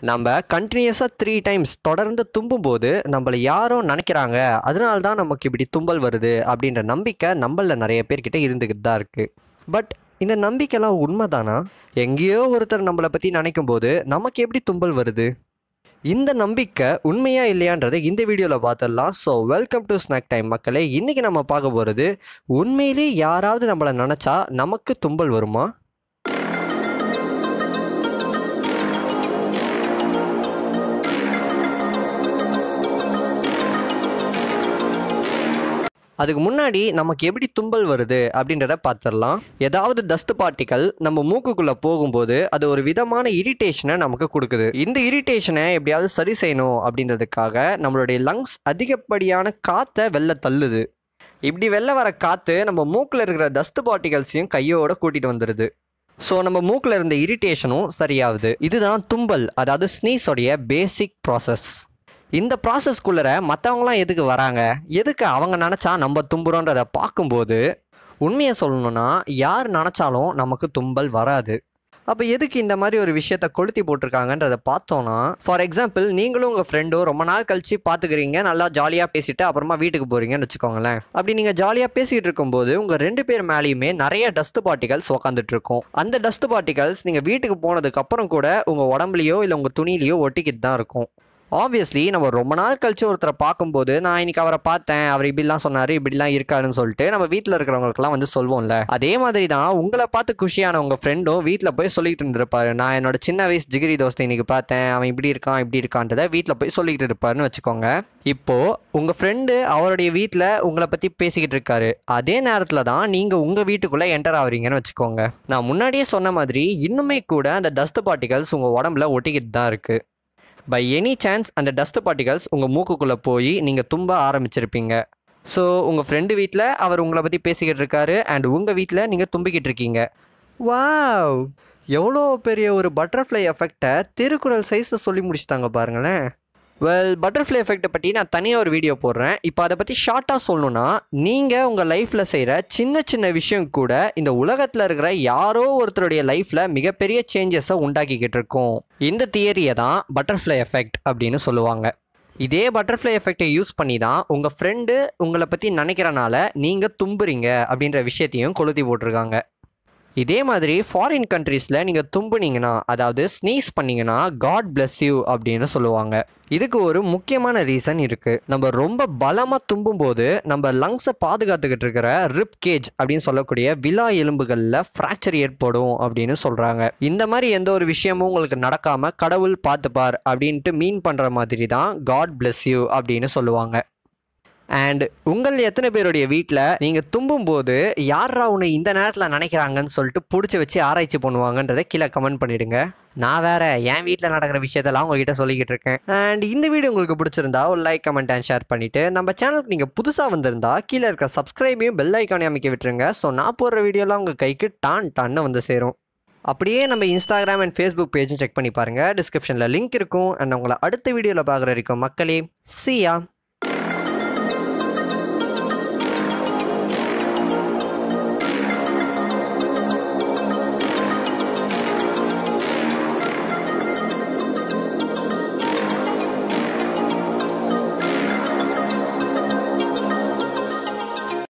நம்ம கண்டினியூஸாக 3 டைம்ஸ் தொடர்ந்து தும்பும்போது நம்மளை யாரோ நினைக்கிறாங்க, அதனால தான் நமக்கு இப்படி தும்பல் வருது அப்படின்ற நம்பிக்கை நம்மள நிறைய பேர்கிட்ட இருந்துக்கிட்டு தான் இருக்குது. பட் இந்த நம்பிக்கைலாம் உண்மைதானா? எங்கேயோ ஒருத்தர் நம்மளை பற்றி நினைக்கும் போது நமக்கு எப்படி தும்பல் வருது? இந்த நம்பிக்கை உண்மையா இல்லையான்றதை இந்த வீடியோவில் பார்த்துடலாம். So welcome to snack time மக்களே. இன்றைக்கி நம்ம பார்க்க போகிறது, உண்மையிலே யாராவது நம்மளை நினச்சா நமக்கு தும்பல் வருமா? அதுக்கு முன்னாடி நமக்கு எப்படி தும்பல் வருது அப்படின்றத பார்த்துடலாம். ஏதாவது டஸ்ட் பார்ட்டிக்கல் நம்ம மூக்குக்குள்ளே போகும்போது அது ஒரு விதமான இரிட்டேஷனை நமக்கு கொடுக்குது. இந்த இரிட்டேஷனை எப்படியாவது சரி செய்யணும் அப்படின்றதுக்காக நம்மளுடைய லங்ஸ் அதிகப்படியான காற்றை வெளில தள்ளுது. இப்படி வெளில வர காற்று நம்ம மூக்கில் இருக்கிற டஸ்ட் பார்ட்டிகல்ஸையும் கையோட கூட்டிகிட்டு வந்துடுது. ஸோ நம்ம மூக்கில் இருந்த இரிட்டேஷனும் சரியாகுது. இதுதான் தும்பல், அதாவது ஸ்னீஸோடைய பேசிக் ப்ராசஸ். இந்த ப்ராசஸ்க்குள்ளே மற்றவங்களாம் எதுக்கு வராங்க, எதுக்கு அவங்க நினச்சா நம்ம தும்புறோன்றதை பார்க்கும்போது உண்மையை சொல்லணும்னா யார் நினச்சாலும் நமக்கு தும்பல் வராது. அப்போ எதுக்கு இந்த மாதிரி ஒரு விஷயத்த கொளுத்தி போட்டிருக்காங்கன்றதை பார்த்தோன்னா, ஃபார் எக்ஸாம்பிள் நீங்களும் உங்கள் ஃப்ரெண்டும் ரொம்ப நாள் கழிச்சு பார்த்துக்கிறீங்க, நல்லா ஜாலியாக பேசிட்டு அப்புறமா வீட்டுக்கு போகிறீங்கன்னு வச்சுக்கோங்களேன். அப்படி நீங்கள் ஜாலியாக பேசிகிட்டு இருக்கும்போது உங்கள் 2 பேர் மேலேயுமே நிறைய டஸ்ட் பார்ட்டிகல்ஸ் உக்காந்துட்டு இருக்கும். அந்த டஸ்ட் பார்ட்டிகல்ஸ் நீங்கள் வீட்டுக்கு போனதுக்கப்புறம் கூட உங்கள் உடம்புலையோ இல்லை உங்கள் துணியிலையோ ஒட்டிக்கிட்டு தான் இருக்கும். ஆப்வியஸ்லி நம்ம ரொம்ப நாள் கழிச்சு ஒருத்தரை பார்க்கும்போது, நான் இன்னைக்கு அவரை பார்த்தேன், அவர் இப்படிலாம் சொன்னார், இப்படிலாம் இருக்காருன்னு சொல்லிட்டு நம்ம வீட்டில் இருக்கிறவங்களுக்குலாம் வந்து சொல்வோம்ல. அதே மாதிரி தான் உங்களை பார்த்து குஷியான உங்கள் ஃப்ரெண்டும் வீட்டில் போய் சொல்லிக்கிட்டு இருந்திருப்பாரு, நான் என்னோட சின்ன வயசு ஜிகிரி தோஸ்தை இன்னைக்கு பார்த்தேன், அவன் இப்படி இருக்கான்றதை வீட்டில் போய் சொல்லிக்கிட்டு இருப்பாருன்னு வச்சுக்கோங்க. இப்போது உங்கள் ஃப்ரெண்டு அவருடைய வீட்டில் உங்களை பற்றி பேசிக்கிட்டு இருக்காரு. அதே நேரத்தில் தான் நீங்கள் உங்கள் வீட்டுக்குள்ளே என்டர் ஆகிறீங்கன்னு வச்சுக்கோங்க. நான் முன்னாடியே சொன்ன மாதிரி இன்னுமே கூட அந்த டஸ்ட் பார்ட்டிகல்ஸ் உங்கள் உடம்புல ஒட்டிக்கிட்டு தான் இருக்குது. பை எனி சான்ஸ் அந்த டஸ்ட் பார்ட்டிகல்ஸ் உங்கள் மூக்குக்குள்ளே போய் நீங்கள் தும்ப ஆரம்பிச்சிருப்பீங்க. ஸோ உங்கள் ஃப்ரெண்டு வீட்டில் அவர் உங்களை பற்றி பேசிக்கிட்டு இருக்காரு அண்ட் உங்கள் வீட்டில் நீங்கள் தும்பிக்கிட்டு இருக்கீங்க. வாவ், எவ்வளோ பெரிய ஒரு பட்டர்ஃப்ளை எஃபெக்டை திருக்குறள் சைஸில் சொல்லி முடிச்சுட்டாங்க பாருங்களேன். வெல், பட்டர்ஃப்ளை எஃபெக்டை பற்றி நான் தனியாக ஒரு வீடியோ போடுறேன். இப்போ அதை பற்றி ஷார்ட்டாக சொல்லணுன்னா, நீங்கள் உங்கள் லைஃப்பில் செய்கிற சின்ன சின்ன விஷயம் கூட இந்த உலகத்தில் இருக்கிற யாரோ ஒருத்தருடைய லைஃப்பில் மிகப்பெரிய சேஞ்சஸை உண்டாக்கிக்கிட்டு இருக்கும். இந்த தியரியை தான் பட்டர்ஃப்ளை எஃபெக்ட் அப்படின்னு சொல்லுவாங்க. இதே பட்டர்ஃப்ளை எஃபெக்டை யூஸ் பண்ணி தான் உங்கள் ஃப்ரெண்டு உங்களை பற்றி நினைக்கிறனால நீங்கள் தும்புறீங்க அப்படின்ற விஷயத்தையும் கொளுத்தி போட்டிருக்காங்க. இதே மாதிரி ஃபாரின் கண்ட்ரீஸில் நீங்கள் தும்புனீங்கன்னா, அதாவது ஸ்னீஸ் பண்ணிங்கன்னா, காட் பிளஸ் யூ அப்படின்னு சொல்லுவாங்க. இதுக்கு ஒரு முக்கியமான ரீசன் இருக்குது. நம்ம ரொம்ப பலமாக தும்பும்போது நம்ம லங்ஸை பாதுகாத்துக்கிட்டு இருக்கிற ரிப் கேஜ் அப்படின்னு சொல்லக்கூடிய விலா எலும்புகளில் ஃப்ராக்சர் ஏற்படும் அப்படின்னு சொல்கிறாங்க. இந்த மாதிரி எந்த ஒரு விஷயமும் உங்களுக்கு நடக்காமல் கடவுள் பார்த்துப்பார் அப்படின்ட்டு மீன் பண்ணுற மாதிரி தான் காட் பிளஸ் யூ அப்படின்னு சொல்லுவாங்க. அண்ட் உங்கள் எத்தனை பேருடைய வீட்டில் நீங்கள் தும்பும்போது யாரா உன்னை இந்த நேரத்தில் நினைக்கிறாங்கன்னு சொல்லிட்டு பிடிச்சி வச்சு ஆராய்ச்சி பண்ணுவாங்கன்றதை கீழே கமெண்ட் பண்ணிவிடுங்க. நான் வேற என் வீட்டில் நடக்கிற விஷயத்தெல்லாம் உங்ககிட்ட சொல்லிக்கிட்டு இருக்கேன். அண்ட் இந்த வீடியோ உங்களுக்கு பிடிச்சிருந்தா ஒரு லைக், கமெண்ட் அண்ட் ஷேர் பண்ணிவிட்டு, நம்ம சேனலுக்கு நீங்கள் புதுசாக வந்திருந்தா கீழே இருக்கிற சப்ஸ்கிரைபையும் பெல் ஐக்கானே அமைக்க விட்டுருங்க. ஸோ நான் போடுற வீடியோலாம் உங்கள் கைக்கு டான்னு வந்து சேரும். அப்படியே நம்ம இன்ஸ்டாகிராம் அண்ட் ஃபேஸ்புக் பேஜும் செக் பண்ணி பாருங்கள். டிஸ்கிரிப்ஷனில் லிங்க் இருக்கும். அண்ட் உங்களை அடுத்த வீடியோவில் பார்க்குற வரைக்கும் மக்களே, see ya.